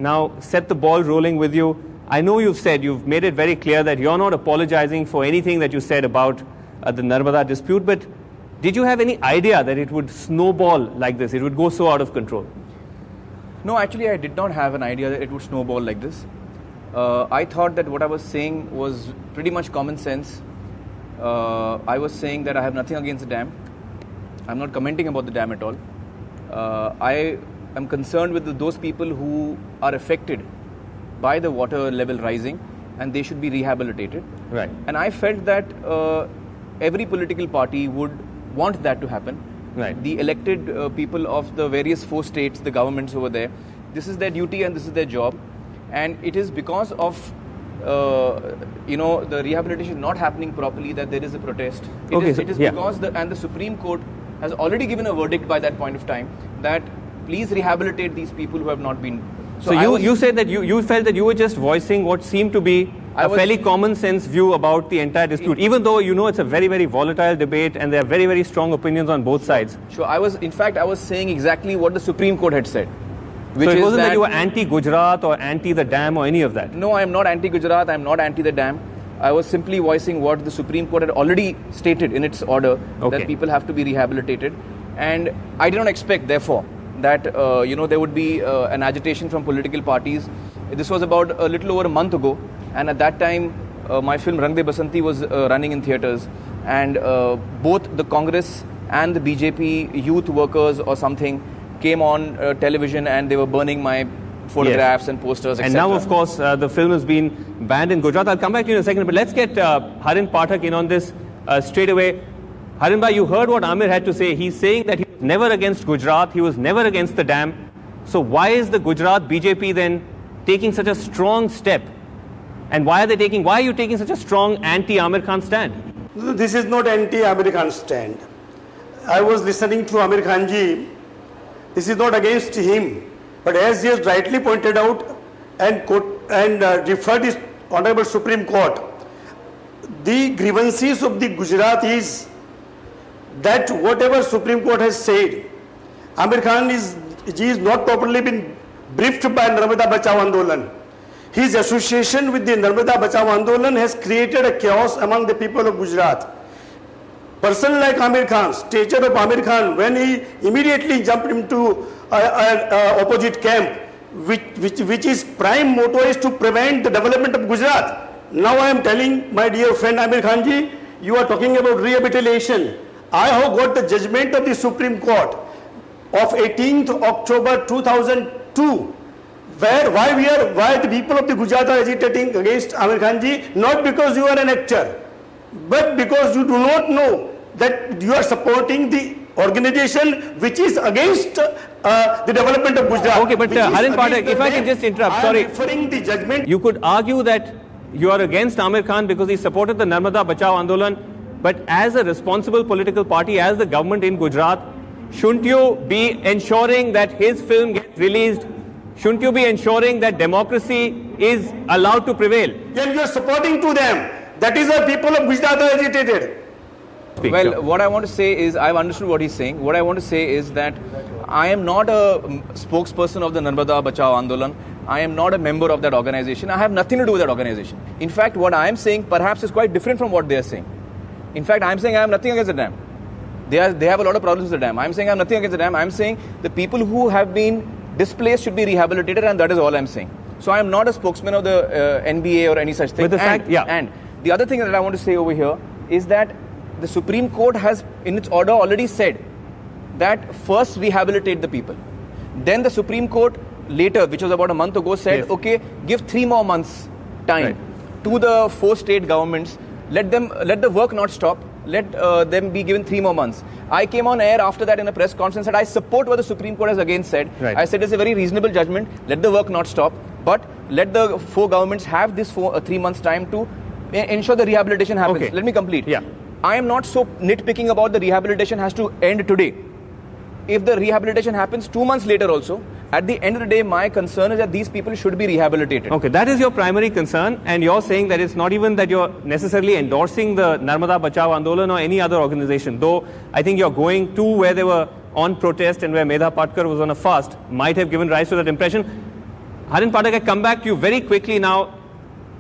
now set the ball rolling with you. I know you've made it very clear that you're not apologizing for anything that you said about the Narmada dispute, but did you have any idea that it would snowball like this? It would go so out of control? No, actually I did not have an idea that it would snowball like this. I thought that what I was saying was pretty much common sense. I was saying that I have nothing against the dam. I'm not commenting about the dam at all. I am concerned with those people who are affected by the water level rising, and they should be rehabilitated. Right. And I felt that every political party would want that to happen. Right. The elected people of the various 4 states, the governments over there, this is their duty and this is their job. And it is because of the rehabilitation not happening properly that there is a protest. It is because the Supreme Court has already given a verdict by that point of time that please rehabilitate these people who have not been. So you said that you felt that you were just voicing what seemed to be a fairly common sense view about the entire dispute, even though it's a very, very volatile debate and there are very, very strong opinions on both sides. Sure, I was saying exactly what the Supreme Court had said. So it wasn't that you were anti-Gujarat or anti the dam or any of that? No, I am not anti-Gujarat, I am not anti the dam. I was simply voicing what the Supreme Court had already stated in its order, that people have to be rehabilitated. And I did not expect, therefore, that there would be an agitation from political parties. This was about a little over a month ago, and at that time my film Rang De Basanti was running in theatres, and both the Congress and the BJP youth workers or something came on television and they were burning my photographs and posters, etc. And now, of course, the film has been banned in Gujarat. I'll come back to you in a second, but let's get Harin Pathak in on this straight away. Harin bhai, you heard what Aamir had to say. He's saying that he was never against Gujarat, he was never against the dam. So why is the Gujarat BJP then taking such a strong step? And why are you taking such a strong anti-Aamir Khan stand? This is not anti-Aamir Khan stand. I was listening to Aamir Khan ji. This is not against him. But as he has rightly pointed out and referred his Honorable Supreme Court, the grievances of the Gujarat is that whatever Supreme Court has said, Aamir Khan is not properly been briefed by Narmada Bachao Andolan. His association with the Narmada Bachao Andolan has created a chaos among the people of Gujarat. Person like Aamir Khan, stature of Aamir Khan, when he immediately jumped into opposite camp, which is prime motto is to prevent the development of Gujarat. Now I am telling my dear friend Aamir Khan ji, you are talking about rehabilitation. I have got the judgment of the Supreme Court of 18th October 2002, why the people of the Gujarat are agitating against Aamir Khan ji, not because you are an actor, but because you do not know that you are supporting the organization which is against the development of Gujarat. Okay, but Harin Pathak, if I can just interrupt, sorry. Referring the judgment. You could argue that you are against Aamir Khan because he supported the Narmada Bachao Andolan, but as a responsible political party, as the government in Gujarat, shouldn't you be ensuring that his film gets released? Shouldn't you be ensuring that democracy is allowed to prevail? And you are supporting to them. That is why people of Gujarat are agitated. What I want to say is, I've understood what he's saying. What I want to say is that I am not a spokesperson of the Narmada Bachao Andolan. I am not a member of that organization. I have nothing to do with that organization. In fact, what I am saying perhaps is quite different from what they are saying. In fact, I am saying I have nothing against the dam. They have a lot of problems with the dam. I am saying I have nothing against the dam. I am saying the people who have been displaced should be rehabilitated, and that is all I am saying. So I am not a spokesman of the NBA or any such thing. And the other thing that I want to say over here is that the Supreme Court has in its order already said that first rehabilitate the people. Then the Supreme Court later, which was about a month ago, said, okay, give 3 more months time to the 4 state governments. Let the work not stop. Let them be given 3 more months. I came on air after that in a press conference and I support what the Supreme Court has again said. I said it's a very reasonable judgment. Let the work not stop. But let the 4 governments have this 3 months time to ensure the rehabilitation happens. Let me complete. I am not so nitpicking about the rehabilitation has to end today. If the rehabilitation happens 2 months later also, at the end of the day, my concern is that these people should be rehabilitated. Okay, that is your primary concern, and you're saying that it's not even that you're necessarily endorsing the Narmada Bachao Andolan or any other organization, though I think you're going to where they were on protest and where Medha Patkar was on a fast might have given rise to that impression. Harin Pathak, I come back to you very quickly now.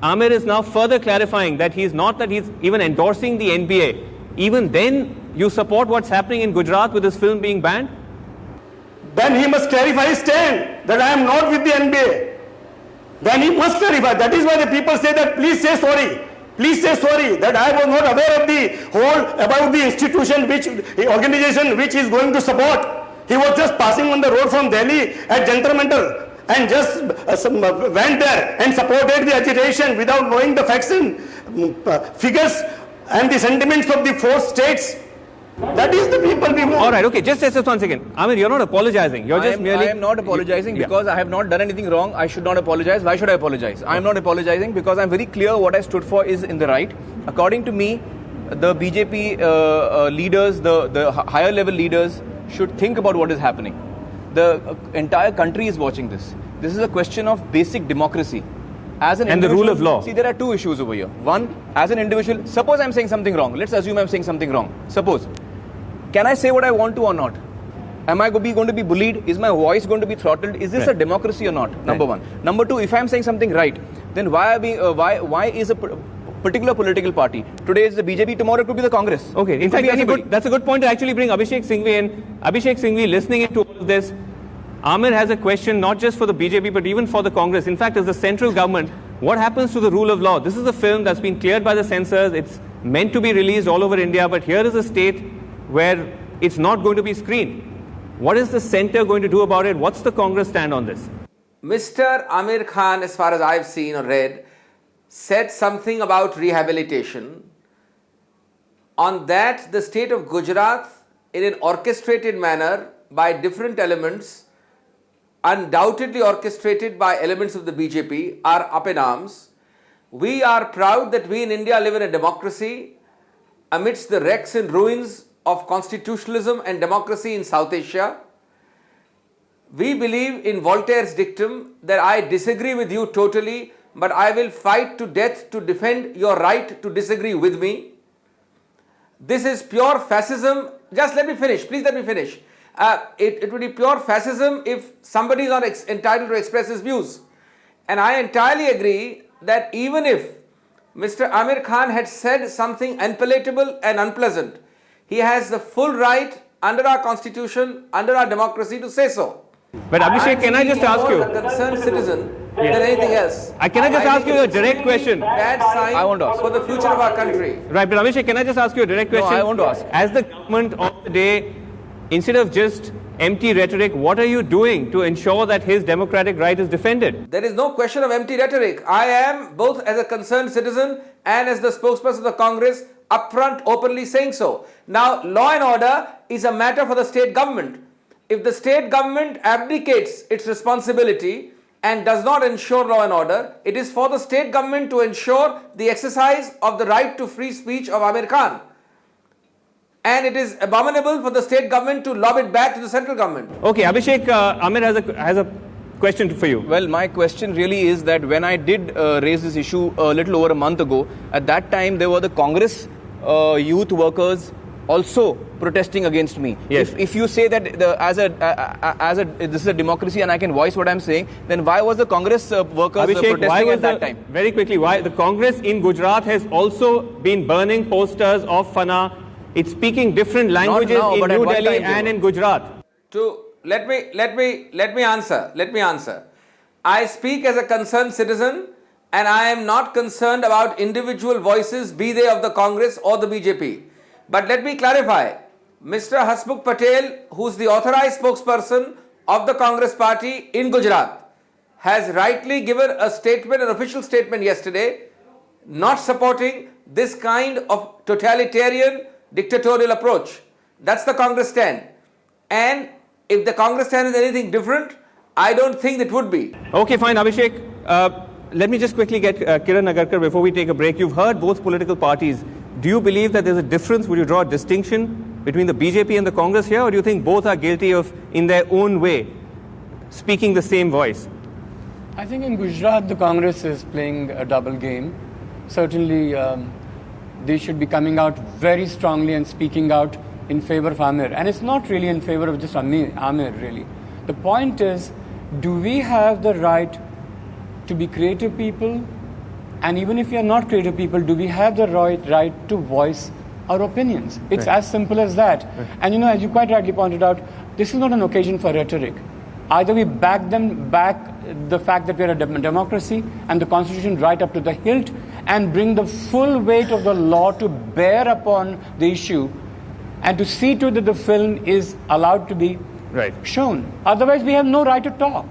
Aamir is now further clarifying that he's even endorsing the NBA. Even then, you support what's happening in Gujarat with this film being banned? Then he must clarify his stand that I am not with the NBA. Then he must clarify. That is why the people say that please say sorry. Please say sorry that I was not aware of the whole about the institution, organization which he is going to support. He was just passing on the road from Delhi at Jantar Mantar and just went there and supported the agitation without knowing the facts and figures and the sentiments of the 4 states. That is the people we want. All right, okay, just 1 second. Aamir, you're not apologizing. You're just merely... I am not apologizing because I have not done anything wrong. I should not apologize. Why should I apologize? I am not apologizing because I'm very clear what I stood for is in the right. According to me, the BJP leaders, the higher level leaders should think about what is happening. The entire country is watching this. This is a question of basic democracy. As an and the rule of law. See, there are 2 issues over here. One, as an individual, suppose I'm saying something wrong. Let's assume I'm saying something wrong. Suppose. Can I say what I want to or not? Am I going to be bullied? Is my voice going to be throttled? Is this a democracy or not? Number one. Number two, if I'm saying something right, then why is a particular political party? Today is the BJP, tomorrow it could be the Congress. Okay, in fact, that's a good point to actually bring Abhishek Singhvi in. Abhishek Singhvi, listening to all of this, Aamir has a question not just for the BJP but even for the Congress. In fact, as the central government, what happens to the rule of law? This is a film that's been cleared by the censors. It's meant to be released all over India, but here is a state where it's not going to be screened. What is the centre going to do about it? What's the Congress stand on this? Mr. Aamir Khan, as far as I've seen or read, said something about rehabilitation. On that, the state of Gujarat, in an orchestrated manner by different elements, undoubtedly orchestrated by elements of the BJP, are up in arms. We are proud that we in India live in a democracy amidst the wrecks and ruins of constitutionalism and democracy in South Asia. We believe in Voltaire's dictum that I disagree with you totally, but I will fight to death to defend your right to disagree with me. This is pure fascism. Just let me finish. Please let me finish. It would be pure fascism if somebody is not entitled to express his views. And I entirely agree that even if Mr. Aamir Khan had said something unpalatable and unpleasant, he has the full right under our constitution, under our democracy to say so. But Abhishek, can I just ask you? A concerned citizen than anything else. Can I just ask you a direct question? Bad sign I want to ask. for the future of our country. Right, but Abhishek, can I just ask you a direct question? No, I want to ask. As the government of the day, instead of just empty rhetoric, what are you doing to ensure that his democratic right is defended? There is no question of empty rhetoric. I am, both as a concerned citizen and as the spokesperson of the Congress, upfront openly saying so. Now, law and order is a matter for the state government. If the state government abdicates its responsibility and does not ensure law and order, it is for the state government to ensure the exercise of the right to free speech of Aamir Khan. And it is abominable for the state government to lob it back to the central government. Okay, Abhishek, Aamir has a question for you. Well, my question really is that when I did raise this issue a little over a month ago, at that time there were the Congress youth workers also protesting against me. Yes. If you say that this is a democracy and I can voice what I'm saying, then why was the Congress workers Abhishek, protesting at that time? Very quickly, why the Congress in Gujarat has also been burning posters of Fana. It's speaking different languages now, in but at New one Delhi time and in Gujarat. Let me answer. I speak as a concerned citizen and I am not concerned about individual voices, be they of the Congress or the BJP. But let me clarify, Mr. Hasmukh Patel, who's the authorized spokesperson of the Congress party in Gujarat, has rightly given a statement, an official statement yesterday, not supporting this kind of totalitarian dictatorial approach. That's the Congress stand. And if the Congress stand is anything different, I don't think it would be. Okay, fine, Abhishek. Let me just quickly get Kiran Nagarkar before we take a break. You've heard both political parties. Do you believe that there's a difference? Would you draw a distinction between the BJP and the Congress here, or do you think both are guilty of, in their own way, speaking the same voice? I think in Gujarat, the Congress is playing a double game. Certainly, they should be coming out very strongly and speaking out in favor of Aamir. And it's not really in favor of just Aamir, really. The point is, do we have the right to be creative people, and even if we are not creative people, do we have the right to voice our opinions? It's as simple as that. And you know, as you quite rightly pointed out, this is not an occasion for rhetoric. Either we back the fact that we are a democracy and the constitution right up to the hilt, and bring the full weight of the law to bear upon the issue, and to see to it that the film is allowed to be shown. Otherwise, we have no right to talk.